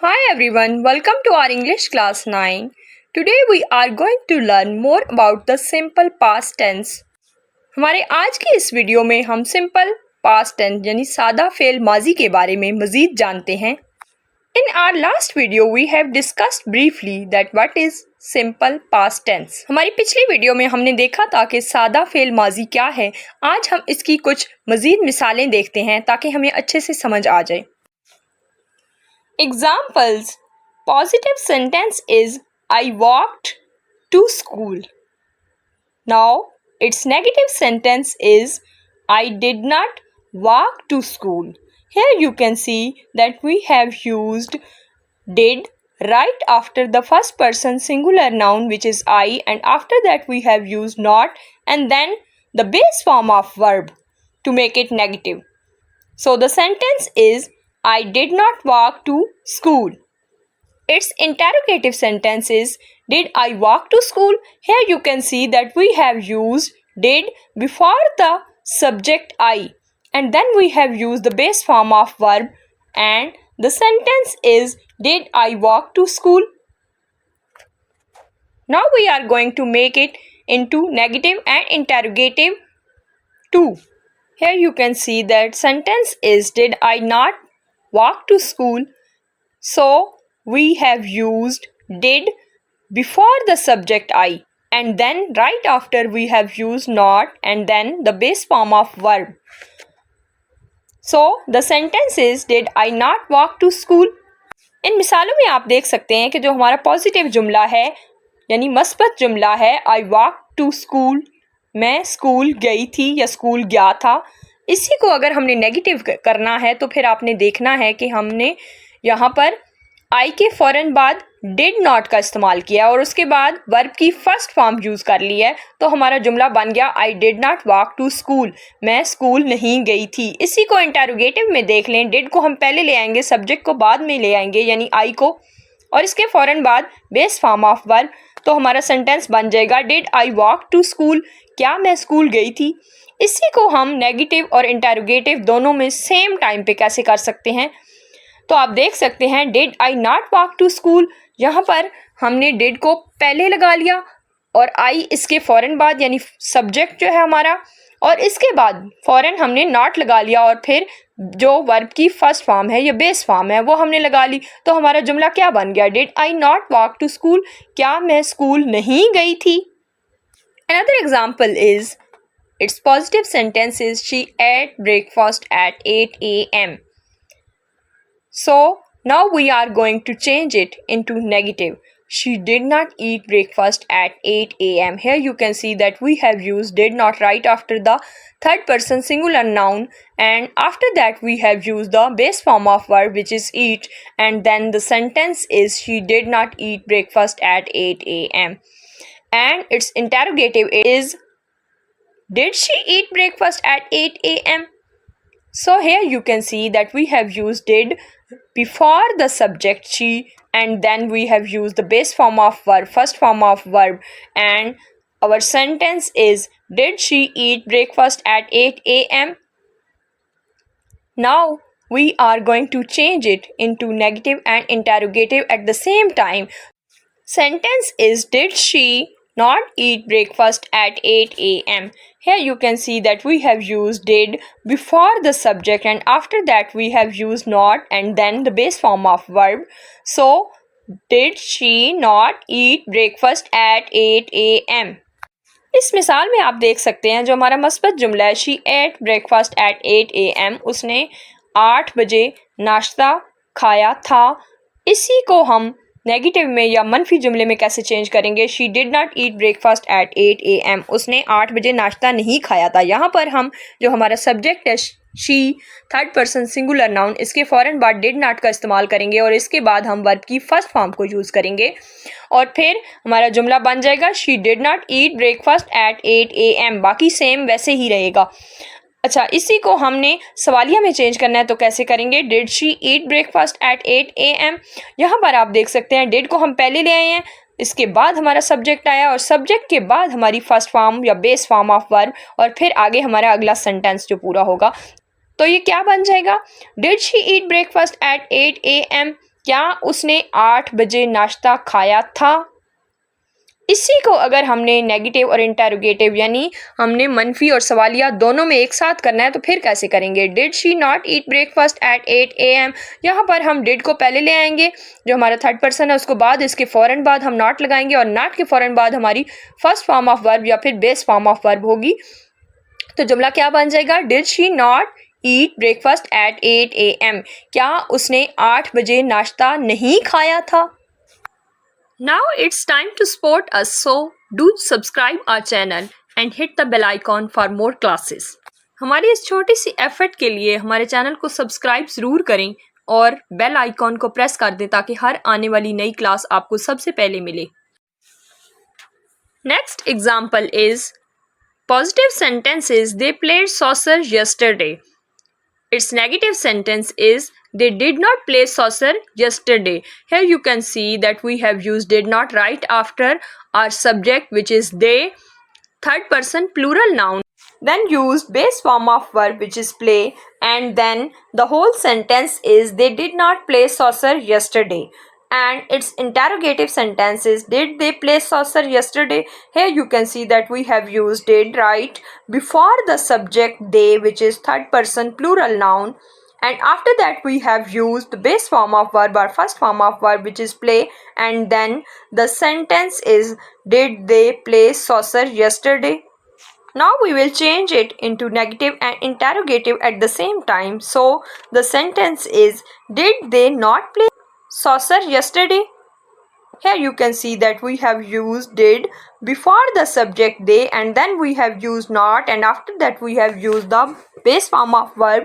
Hi everyone, welcome to our English class 9. Today we are going to learn more about the simple past tense. हमारे आज की इस video में हम simple past tense यानी सादा फेल माजी के बारे में मज़ीद जानते हैं. In our last video we have discussed briefly that what is simple past tense. हमारी पिछली वीडियो में हमने देखा था कि सादा फेल माजी क्या है. आज हम इसकी कुछ मज़ीद मिसालें देखते हैं ताकि हमें अच्छे से समझ आ जाए. Examples. Positive sentence is I walked to school. Now, its negative sentence is I did not walk to school. Here you can see that we have used did right after the first person singular noun which is I, and after that we have used not and then the base form of verb to make it negative. So the sentence is I did not walk to school. Its interrogative sentence is did I walk to school? Here you can see that we have used did before the subject I, and then we have used the base form of verb, and the sentence is did I walk to school? Now we are going to make it into negative and interrogative too. Here you can see that sentence is did I not walk to school? So we have used did before the subject I, and then right after we have used not and then the base form of verb. So the sentence is did I not walk to school? इन मिसालों में आप देख सकते हैं कि जो हमारा positive जुमला है यानी मस्बत जुमला है I walked to school, मैं स्कूल गई थी या स्कूल गया था. इसी को अगर हमने नेगेटिव करना है तो फिर आपने देखना है कि हमने यहाँ पर आई के फ़ौरन बाद डिड नॉट का इस्तेमाल किया और उसके बाद वर्ब की फर्स्ट फॉर्म यूज़ कर ली है, तो हमारा जुमला बन गया I did not walk to school, मैं स्कूल नहीं गई थी. इसी को इंटरोगेटिव में देख लें, डिड को हम पहले ले आएंगे, सब्जेक्ट को बाद में ले आएंगे यानी आई को, और इसके फ़ौरन बाद बेस फॉर्म ऑफ वर्ब, तो हमारा सेंटेंस बन जाएगा did I walk to school, क्या मैं स्कूल गई थी. इसी को हम नेगेटिव और इंटरोगेटिव दोनों में सेम टाइम पे कैसे कर सकते हैं, तो आप देख सकते हैं did I not walk to school, यहाँ पर हमने डिड को पहले लगा लिया और आई इसके फ़ौरन बाद यानी सब्जेक्ट जो है हमारा, और इसके बाद फ़ौरन हमने नॉट लगा लिया और फिर जो वर्ब की फर्स्ट फॉर्म है या बेस फॉर्म है वो हमने लगा ली, तो हमारा जुमला क्या बन गया did I not walk to school, क्या मैं स्कूल नहीं गई थी. Another example is its positive sentence is she ate breakfast at 8 a.m. So now we are going to change it into negative. She did not eat breakfast at 8 a.m. Here you can see that we have used did not right after the third person singular noun, and after that we have used the base form of verb which is eat, and then the sentence is she did not eat breakfast at 8 a.m. and its interrogative is did she eat breakfast at 8 a.m.? So here you can see that we have used did before the subject she, and then we have used the base form of verb, first form of verb, and our sentence is did she eat breakfast at 8 a.m.? Now we are going to change it into negative and interrogative at the same time. Sentence is did she not eat breakfast at 8 a.m. Here you can see that we have used did before the subject and after that we have used not and then the base form of verb. So did she not eat breakfast at 8 a.m. इस मिसाल में आप देख सकते हैं जो हमारा मस्बत जुमला है she eight breakfast at 8 a.m. उसने 8 बजे नाश्ता खाया था. इसी को हम नेगेटिव में या मनफी जुमले में कैसे चेंज करेंगे, she did not eat breakfast at 8 a.m. उसने 8 बजे नाश्ता नहीं खाया था. यहाँ पर हम जो हमारा सब्जेक्ट है she third person singular noun, इसके फ़ौरन बाद डिड नॉट का इस्तेमाल करेंगे और इसके बाद हम वर्ब की फर्स्ट फॉर्म को यूज़ करेंगे और फिर हमारा जुमला बन जाएगा she did not eat breakfast at 8 a.m. बाकी सेम वैसे ही रहेगा. अच्छा, इसी को हमने सवालिया में चेंज करना है तो कैसे करेंगे, did she eat breakfast at 8 a.m. यहाँ पर आप देख सकते हैं डिड को हम पहले ले आए हैं, इसके बाद हमारा सब्जेक्ट आया और सब्जेक्ट के बाद हमारी फर्स्ट फॉर्म या बेस फॉर्म ऑफ वर्ब और फिर आगे हमारा अगला सेंटेंस जो पूरा होगा. तो ये क्या बन जाएगा, did she eat breakfast at 8 a.m. क्या उसने 8 बजे नाश्ता खाया था? इसी को अगर हमने नेगेटिव और इंटेरोगेटिव यानी हमने मनफी और सवालिया दोनों में एक साथ करना है तो फिर कैसे करेंगे? Did she not eat breakfast at 8 AM? यहाँ पर हम डिड को पहले ले आएंगे, जो हमारा थर्ड पर्सन है उसको बाद, इसके फ़ौरन बाद हम नॉट लगाएंगे और नॉट के फ़ौरन बाद हमारी फर्स्ट फॉर्म ऑफ वर्ब या फिर बेस फॉर्म ऑफ वर्ब होगी। तो जुमला क्या बन जाएगा? Did she not eat breakfast at 8 AM? क्या उसने 8 बजे नाश्ता नहीं खाया था? Now it's time to support us, so do subscribe our channel and hit the bell icon for more classes. हमारी इस छोटी सी एफर्ट के लिए हमारे चैनल को सब्सक्राइब ज़रूर करें और बेल आइकॉन को प्रेस कर दें ताकि हर आने वाली नई क्लास आपको सबसे पहले मिले। Next example is positive sentences. They played saucer yesterday. Its negative sentence is they did not play saucer yesterday. Here you can see that we have used did not right after our subject, which is they, third person plural noun, then used base form of verb, which is play, and then the whole sentence is they did not play saucer yesterday. And its interrogative sentence is did they play saucer yesterday? Here you can see that we have used did right before the subject they, which is third person plural noun, and after that we have used the base form of verb or first form of verb, which is play, and then the sentence is did they play saucer yesterday? Now we will change it into negative and interrogative at the same time. So the sentence is did they not play saucer yesterday? Here you can see that we have used did before the subject they, and then we have used not, and after that we have used the base form of verb,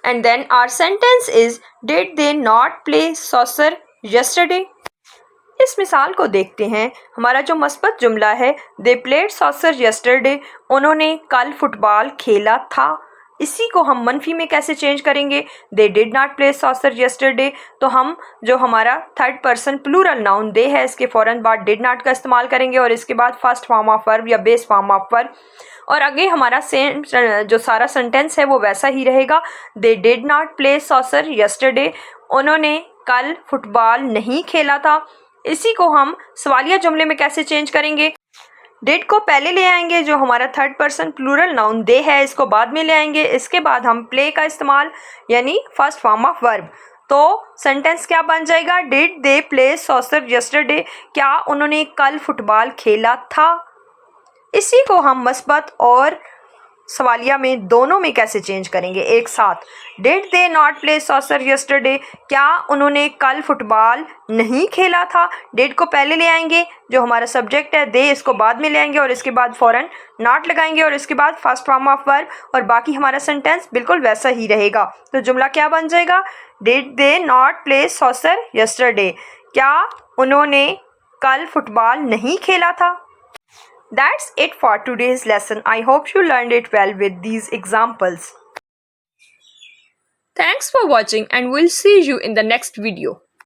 and then our sentence is did they not play saucer yesterday? इस मिसाल को देखते हैं। हमारा जो मस्बत जुमला है they played saucer yesterday, उन्होंने कल फुटबॉल खेला था, इसी को हम मनफी में कैसे चेंज करेंगे? They did not play saucer yesterday, तो हम जो हमारा थर्ड पर्सन प्लूरल नाउन दे है इसके फ़ौरन बाद डिड नॉट का इस्तेमाल करेंगे और इसके बाद फर्स्ट फॉर्म ऑफ वर्ब या बेस फॉर्म ऑफ वर्ब, और आगे हमारा सेम जो सारा सेंटेंस है वो वैसा ही रहेगा। They did not play saucer yesterday, उन्होंने कल फुटबॉल नहीं खेला था। इसी को हम सवालिया जुमले में कैसे चेंज करेंगे? डिड को पहले ले आएंगे, जो हमारा थर्ड पर्सन प्लूरल नाउन दे है इसको बाद में ले आएंगे, इसके बाद हम प्ले का इस्तेमाल यानी फर्स्ट फॉर्म ऑफ वर्ब। तो सेंटेंस क्या बन जाएगा? Did they play saucer yesterday, क्या उन्होंने कल फुटबॉल खेला था। इसी को हम मस्बत और सवालिया में दोनों में कैसे चेंज करेंगे एक साथ? Did they not play saucer yesterday, क्या उन्होंने कल फुटबॉल नहीं खेला था। डिड को पहले ले आएंगे, जो हमारा सब्जेक्ट है दे इसको बाद में ले आएंगे और इसके बाद फ़ौरन नॉट लगाएंगे और इसके बाद फर्स्ट फॉर्म ऑफ वर्ब, और बाकी हमारा सेंटेंस बिल्कुल वैसा ही रहेगा। तो जुमला क्या बन जाएगा? Did they not play saucer yesterday, क्या उन्होंने कल फुटबॉल नहीं खेला था। That's it for today's lesson. I hope you learned it well with these examples. Thanks for watching and we'll see you in the next video.